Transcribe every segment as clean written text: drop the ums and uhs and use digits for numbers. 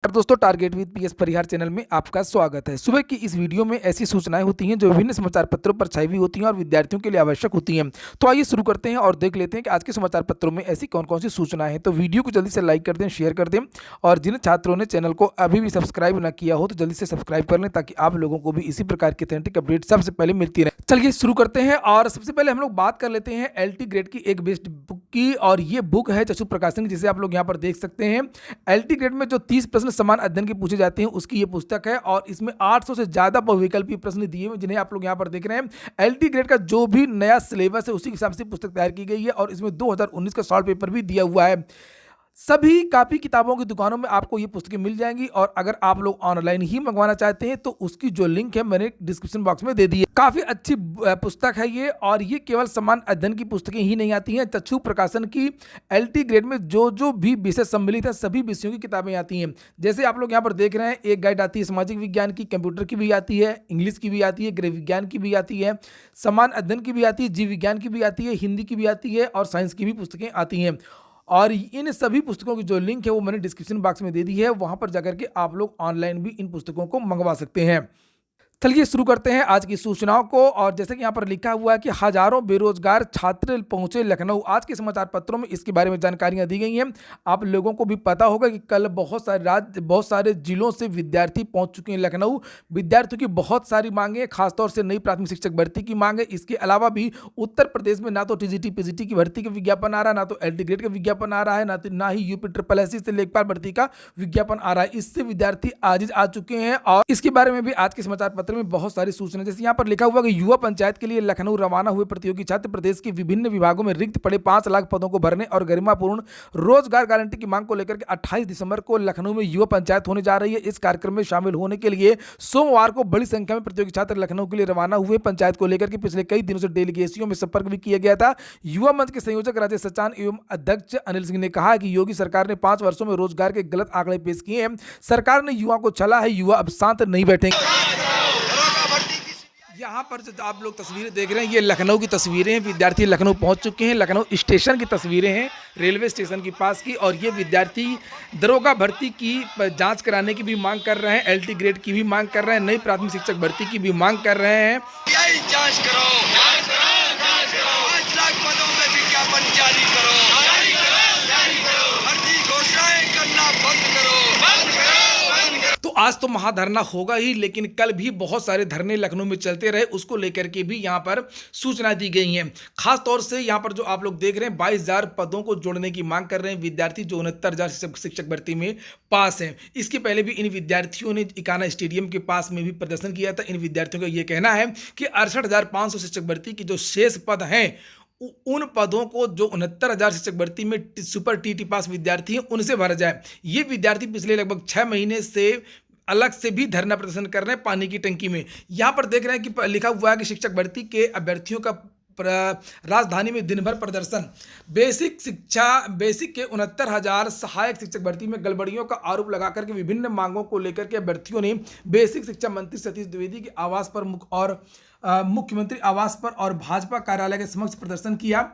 नमस्कार दोस्तों, target with PS Parihar channel में आपका स्वागत है। सुबह की इस वीडियो में ऐसी सूचनाएं होती हैं जो विभिन्न समाचार पत्रों पर छाई हुई होती हैं और विद्यार्थियों के लिए आवश्यक होती हैं। तो आइए शुरू करते हैं और देख लेते हैं कि आज के समाचार पत्रों में ऐसी कौन कौन सी सूचनाएं हैं। तो वीडियो को जल्दी से लाइक कर दें, शेयर कर दें और जिन छात्रों ने चैनल को अभी भी सब्सक्राइब न किया हो तो जल्दी से सब्सक्राइब कर लें ताकि आप लोगों को भी इसी प्रकार की ऑथेंटिक अपडेट सबसे पहले मिलती रहे। चलिए शुरू करते हैं और सबसे पहले हम लोग बात कर लेते हैं एलटी ग्रेड की एक बेस्ट बुक की, और ये बुक है चक्षु प्रकाशन की, जिसे आप लोग यहाँ पर देख सकते हैं। एलटी ग्रेड में जो 30 प्रश्न समान अध्ययन के पूछे जाते हैं उसकी ये पुस्तक है और इसमें 800 से ज्यादा बहुविकल्पीय प्रश्न दिए हुए जिन्हें आप लोग यहाँ पर देख रहे हैं। एलटी ग्रेड का जो भी नया सिलेबस है उसी के हिसाब से पुस्तक तैयार की गई है और इसमें 2019 का सॉल्व पेपर भी दिया हुआ है। सभी कापी किताबों की दुकानों में आपको ये पुस्तकें मिल जाएंगी और अगर आप लोग ऑनलाइन ही मंगवाना चाहते हैं तो उसकी जो लिंक है मैंने डिस्क्रिप्शन बॉक्स में दे दी है। काफी अच्छी पुस्तक है ये, और ये केवल समान अध्ययन की पुस्तकें ही नहीं आती हैं। चक्षु प्रकाशन की एलटी ग्रेड में जो जो भी विषय सम्मिलित है सभी विषयों की किताबें आती हैं। जैसे आप लोग यहाँ पर देख रहे हैं, एक गाइड आती है सामाजिक विज्ञान की, कंप्यूटर की भी आती है, इंग्लिश की भी आती है, गृह विज्ञान की भी आती है, समान अध्ययन की भी आती है, जीव विज्ञान की भी आती है, हिंदी की भी आती है और साइंस की भी पुस्तकें आती हैं। और इन सभी पुस्तकों की जो लिंक है वो मैंने डिस्क्रिप्शन बॉक्स में दे दी है, वहां पर जाकर के आप लोग ऑनलाइन भी इन पुस्तकों को मंगवा सकते हैं। चलिए शुरू करते हैं आज की सूचनाओं को। और जैसे कि यहाँ पर लिखा हुआ है कि हजारों बेरोजगार छात्र पहुंचे लखनऊ। आज के समाचार पत्रों में इसके बारे में जानकारियां दी गई हैं। आप लोगों को भी पता होगा कि कल बहुत सारे जिलों से विद्यार्थी पहुंच चुके हैं लखनऊ। विद्यार्थियों की बहुत सारी मांगे, खासतौर से नई प्राथमिक शिक्षक भर्ती की मांग है। इसके अलावा भी उत्तर प्रदेश में ना तो टीजीटी पीजीटी की भर्ती का विज्ञापन आ रहा है, ना तो एलटी ग्रेड का विज्ञापन आ रहा है, ना ही यूपी ट्रिपल एससी से लेखपाल भर्ती का विज्ञापन आ रहा है। इससे विद्यार्थी आजिज आ चुके हैं और इसके बारे में भी आज के समाचार पत्र में बहुत सारी सूचना। जैसे यहाँ पर लिखा हुआ कि युवा पंचायत के लिए लखनऊ रवाना हुए प्रतियोगी छात्र प्रदेश के विभिन्न विभागों में रिक्त पड़े 5 लाख पदों को भरने और गरिमापूर्ण रोजगार गारंटी की मांग को लेकर के 28 दिसंबर को लखनऊ में युवा पंचायत होने जा रही है। इस कार्यक्रम में शामिल होने के लिए सोमवार को बड़ी संख्या में प्रतियोगी छात्र लखनऊ के लिए रवाना हुए। पंचायत को लेकर के पिछले कई दिनों से डेलीगेशियों में संपर्क भी किया गया था। युवा मंच के संयोजक राजेश सचान एवं अध्यक्ष अनिल सिंह ने कहा कि योगी सरकार ने 5 वर्षों में रोजगार के गलत आंकड़े पेश किए हैं। सरकार ने युवाओं को छला है, युवा अब शांत नहीं बैठेंगे। यहाँ पर जो आप लोग तस्वीरें देख रहे हैं ये लखनऊ की तस्वीरें हैं। विद्यार्थी लखनऊ पहुँच चुके हैं। लखनऊ स्टेशन की तस्वीरें हैं, रेलवे स्टेशन के पास की, और ये विद्यार्थी दरोगा भर्ती की जांच कराने की भी मांग कर रहे हैं, एलटी ग्रेड की भी मांग कर रहे हैं, नई प्राथमिक शिक्षक भर्ती की भी मांग कर रहे हैं। जांच करो, 5 लाख पदों में विज्ञापन जारी करो, भर्ती घोषणाएं करना बंद करो। तो आज तो महाधरना होगा ही, लेकिन कल भी बहुत सारे धरने लखनऊ में चलते रहे, उसको लेकर के भी यहाँ पर सूचना दी गई हैं। खास तौर से यहाँ पर जो आप लोग देख रहे हैं 22,000 पदों को जोड़ने की मांग कर रहे हैं विद्यार्थी, जो 69,000 शिक्षक भर्ती में पास हैं। इसके पहले भी इन विद्यार्थियों ने इकाना स्टेडियम के पास में भी प्रदर्शन किया था। इन विद्यार्थियों का यह कहना है कि 68,500 शिक्षक भर्ती की जो शेष पद हैं उन पदों को जो 69,000 शिक्षक भर्ती में सुपर टीटी पास विद्यार्थी हैं उनसे भरा जाए। ये विद्यार्थी पिछले लगभग 6 महीने से अलग से भी धरना प्रदर्शन कर रहे हैं पानी की टंकी में। यहाँ पर देख रहे हैं कि लिखा हुआ है कि शिक्षक भर्ती के अभ्यर्थियों का राजधानी में दिन भर प्रदर्शन। बेसिक के 69,000 सहायक शिक्षक भर्ती में गड़बड़ियों का आरोप लगाकर के विभिन्न मांगों को लेकर के अभ्यर्थियों ने बेसिक शिक्षा मंत्री सतीश द्विवेदी के आवास पर मुख्यमंत्री आवास पर और भाजपा कार्यालय के समक्ष प्रदर्शन किया।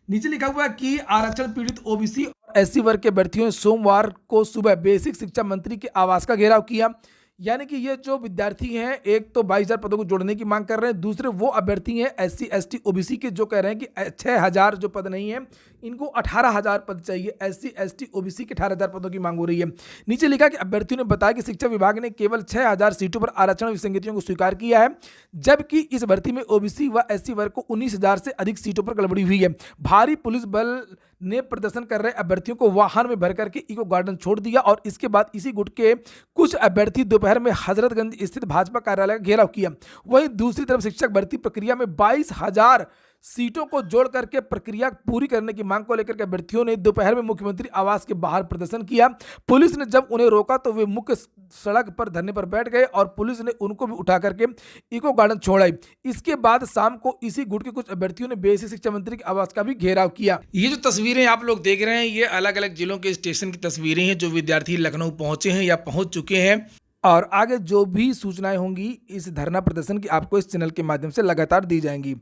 नीचे लिखा हुआ है कि आरक्षण पीड़ित ओबीसी और एससी वर्ग के अभ्यर्थियों ने सोमवार को सुबह बेसिक शिक्षा मंत्री के आवास का घेराव किया। यानी कि ये जो विद्यार्थी हैं, एक तो 22,000 पदों को जोड़ने की मांग कर रहे हैं, दूसरे वो अभ्यर्थी हैं एससी एसटी ओबीसी के जो कह रहे हैं कि 6,000 जो पद नहीं है, इनको 18,000 पद चाहिए। एससी एसटी ओबीसी के 18,000 पदों की मांग हो रही है। नीचे लिखा कि अभ्यर्थियों ने बताया कि शिक्षा विभाग ने केवल 6,000 सीटों पर आरक्षण विसंगतियों को स्वीकार किया है, जबकि इस भर्ती में ओबीसी व एससी वर्ग को 19,000 से अधिक सीटों पर गड़बड़ी हुई है। भारी पुलिस बल ने प्रदर्शन कर रहे अभ्यर्थियों को वाहन में भर करके इको गार्डन छोड़ दिया और इसके बाद इसी गुट के कुछ अभ्यर्थी दोपहर में हजरतगंज स्थित भाजपा कार्यालय का घेराव किया। वहीं दूसरी तरफ शिक्षक भर्ती प्रक्रिया में 22,000 सीटों को जोड़ करके प्रक्रिया पूरी करने की मांग को लेकर के अभ्यर्थियों ने दोपहर में मुख्यमंत्री आवास के बाहर प्रदर्शन किया। पुलिस ने जब उन्हें रोका तो वे मुख्य सड़क पर धरने पर बैठ गए और पुलिस ने उनको भी उठा करके इको गार्डन छोड़ाई। इसके बाद शाम को इसी गुट के कुछ अभ्यर्थियों ने बेसिक शिक्षा मंत्री के आवास का भी घेराव किया। ये जो तस्वीरें आप लोग देख रहे हैं ये अलग अलग जिलों के स्टेशन की तस्वीरें हैं जो विद्यार्थी लखनऊ पहुंचे हैं या पहुंच चुके हैं। और आगे जो भी सूचनाएं होंगी इस धरना प्रदर्शन की आपको इस चैनल के माध्यम से लगातार दी जाएंगी।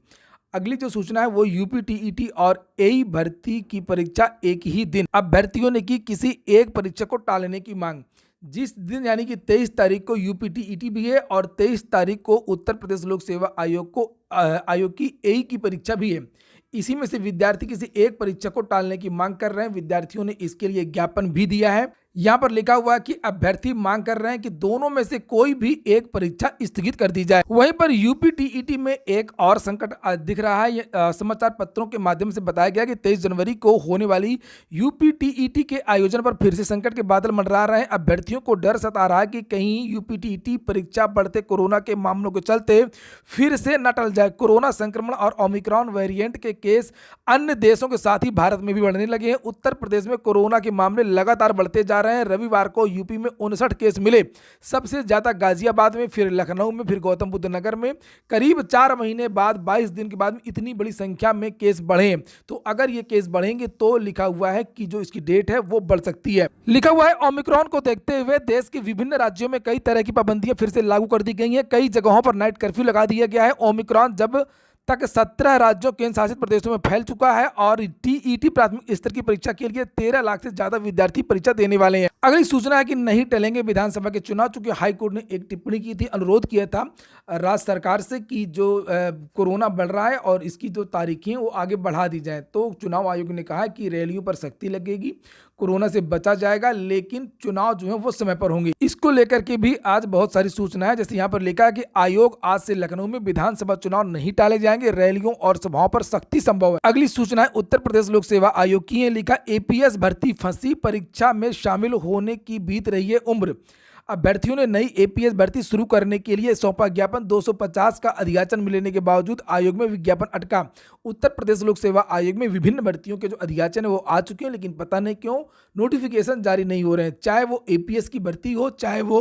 अगली जो सूचना है वो यूपी टीईटी और एई भर्ती की परीक्षा एक ही दिन। अभ्यर्थियों ने की किसी एक परीक्षा को टालने की मांग। जिस दिन यानी कि 23 तारीख को यूपीटीईटी भी है और 23 तारीख को उत्तर प्रदेश लोक सेवा आयोग की एई की परीक्षा भी है। इसी में से विद्यार्थी किसी एक परीक्षा को टालने की मांग कर रहे हैं। विद्यार्थियों ने इसके लिए ज्ञापन भी दिया है। यहाँ पर लिखा हुआ है कि अभ्यर्थी मांग कर रहे हैं कि दोनों में से कोई भी एक परीक्षा स्थगित कर दी जाए। वहीं पर यूपीटीईटी में एक और संकट दिख रहा है। समाचार पत्रों के माध्यम से बताया गया कि 23 जनवरी को होने वाली यूपीटीईटी के आयोजन पर फिर से संकट के बादल मंडरा रहे हैं। अभ्यर्थियों को डर सता रहा है कि कहीं यूपीटीईटी परीक्षा बढ़ते कोरोना के मामलों के चलते फिर से न टल जाए। कोरोना संक्रमण और ओमिक्रॉन वेरिएंट के केस अन्य देशों के साथ ही भारत में भी बढ़ने लगे हैं। उत्तर प्रदेश में कोरोना के मामले लगातार बढ़ते जा रहे हैं। रविवार को यूपी में 59 केस मिले, सबसे ज्यादा गाजियाबाद में, फिर लखनऊ में, फिर गौतम बुद्ध नगर में। करीब 4 महीने बाद 22 दिन के बाद में इतनी बड़ी संख्या में केस बढ़े। तो अगर ये केस बढ़ेंगे तो लिखा हुआ है कि जो इसकी डेट है वो बढ़ सकती है। लिखा हुआ है ओमिक्रॉन को देखते हुए देश के विभिन्न राज्यों में कई तरह की पाबंदियां फिर से लागू कर दी गई हैं। कई जगहों पर नाइट कर्फ्यू लगा दिया गया है। ओमिक्रॉन जब तक 17 राज्यों केंद्र शासित प्रदेशों में फैल चुका है और टीईटी प्राथमिक स्तर की परीक्षा के लिए 13 लाख से ज्यादा विद्यार्थी परीक्षा देने वाले हैं। अगली सूचना है कि नहीं टलेंगे विधानसभा के चुनाव। चूंकि हाईकोर्ट ने एक टिप्पणी की थी, अनुरोध किया था राज्य सरकार से कि जो कोरोना बढ़ रहा है और इसकी जो तारीखें वो आगे बढ़ा दी जाए। तो चुनाव आयोग ने कहा कि रैलियों पर सख्ती लगेगी, कोरोना से बचा जाएगा, लेकिन चुनाव जो है वो समय पर होंगे। इसको लेकर के भी आज बहुत सारी सूचनाएं, जैसे यहाँ पर लिखा है कि आयोग आज से लखनऊ में विधानसभा चुनाव नहीं टाले जाएंगे, रैलियों और सभाओं पर सख्ती संभव है। अगली सूचनाएं उत्तर प्रदेश लोक सेवा आयोग की है। लिखा एपीएस भर्ती फंसी, परीक्षा में शामिल होने की बीत रही है उम्र। अभ्यर्थियों ने नई एपीएस भर्ती शुरू करने के लिए सौंपा ज्ञापन। 250 का अधियाचन मिलने के बावजूद आयोग में विज्ञापन अटका। उत्तर प्रदेश लोक सेवा आयोग में विभिन्न भर्तियों के जो अधियाचन है वो आ चुके हैं, लेकिन पता नहीं क्यों नोटिफिकेशन जारी नहीं हो रहे हैं। चाहे वो एपीएस की भर्ती हो, चाहे वो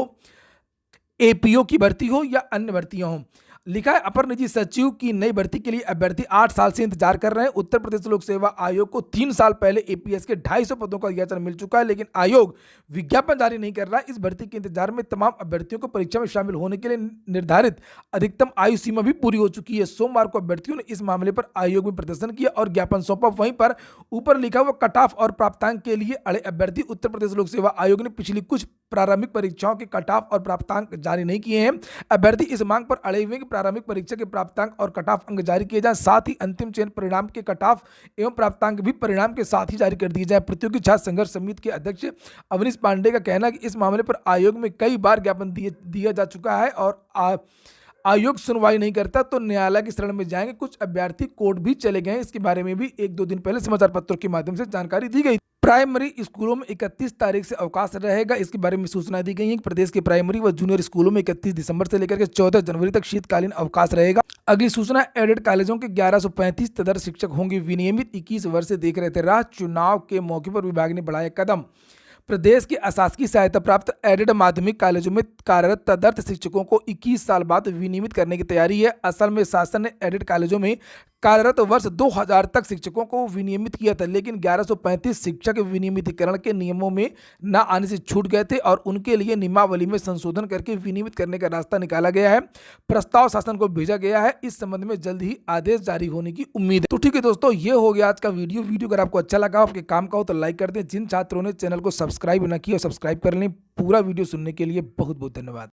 एपीओ की भर्ती हो या अन्य भर्तियां हों। लिखा है अपर निजी सचिव की नई भर्ती के लिए अभ्यर्थी 8 साल से इंतजार कर रहे हैं। उत्तर प्रदेश लोक सेवा आयोग को 3 साल पहले एपीएस के 250 पदों का अधियाचन मिल चुका है, लेकिन आयोग विज्ञापन जारी नहीं कर रहा है। इस भर्ती के इंतजार में तमाम अभ्यर्थियों को परीक्षा में शामिल होने के लिए निर्धारित अधिकतम आयु सीमा भी पूरी हो चुकी है। सोमवार को अभ्यर्थियों ने इस मामले पर आयोग में प्रदर्शन किया और ज्ञापन सौंपा। वहीं पर ऊपर लिखा हुआ कट ऑफ और प्राप्तांक के लिए अड़े अभ्यर्थी। उत्तर प्रदेश लोक सेवा आयोग ने पिछली कुछ प्रारंभिक परीक्षाओं के कट ऑफ और प्राप्तांक जारी नहीं किए हैं। अभ्यर्थी इस मांग पर अड़े हुए कि प्रारंभिक परीक्षा के प्राप्तांक और कट ऑफ अंक जारी किए जाएं, साथ ही अंतिम चयन परिणाम के कट ऑफ एवं प्राप्तांक भी परिणाम के साथ ही जारी कर दिए जाएं। प्रतियोगी छात्र संघर्ष समिति के अध्यक्ष अवनीश पांडे का कहना है कि इस मामले पर आयोग में कई बार ज्ञापन दिया जा चुका है और आयोग सुनवाई नहीं करता तो न्यायालय की शरण में जाएंगे। कुछ अभ्यर्थी कोर्ट भी चले गए। इसके बारे में भी 1-2 दिन पहले समाचार पत्रों के माध्यम से जानकारी दी गई। प्राइमरी स्कूलों में 31 तारीख से अवकाश रहेगा। इसके बारे में सूचना दी गई है कि प्रदेश के प्राइमरी व जूनियर स्कूलों में 31 दिसंबर से लेकर के 14 जनवरी तक शीतकालीन अवकाश रहेगा। अगली सूचना एडेड कॉलेजों के 1135 तदर्थ शिक्षक होंगे विनियमित। 21 वर्ष से देख रहे थे राह। चुनाव के मौके पर विभाग ने बढ़ाया कदम। प्रदेश के अशासकीय सहायता प्राप्त एडेड माध्यमिक कॉलेजों में कार्यरत तदर्थ शिक्षकों को 21 साल बाद विनियमित करने की तैयारी है। असल में शासन ने एडेड कॉलेजों में कार्यरत वर्ष 2000 तक शिक्षकों को विनियमित किया था, लेकिन 1135 शिक्षक विनियमितीकरण के नियमों में न आने से छूट गए थे और उनके लिए नियमावली में संशोधन करके विनियमित करने का रास्ता निकाला गया है। प्रस्ताव शासन को भेजा गया है। इस संबंध में जल्द ही आदेश जारी होने की उम्मीद है। तो ठीक है दोस्तों, ये हो गया आज का वीडियो अगर आपको अच्छा लगा, आपके काम का हो तो लाइक कर दें। जिन छात्रों ने चैनल को सब्सक्राइब न किया सब्सक्राइब कर लें। पूरा वीडियो सुनने के लिए बहुत बहुत धन्यवाद।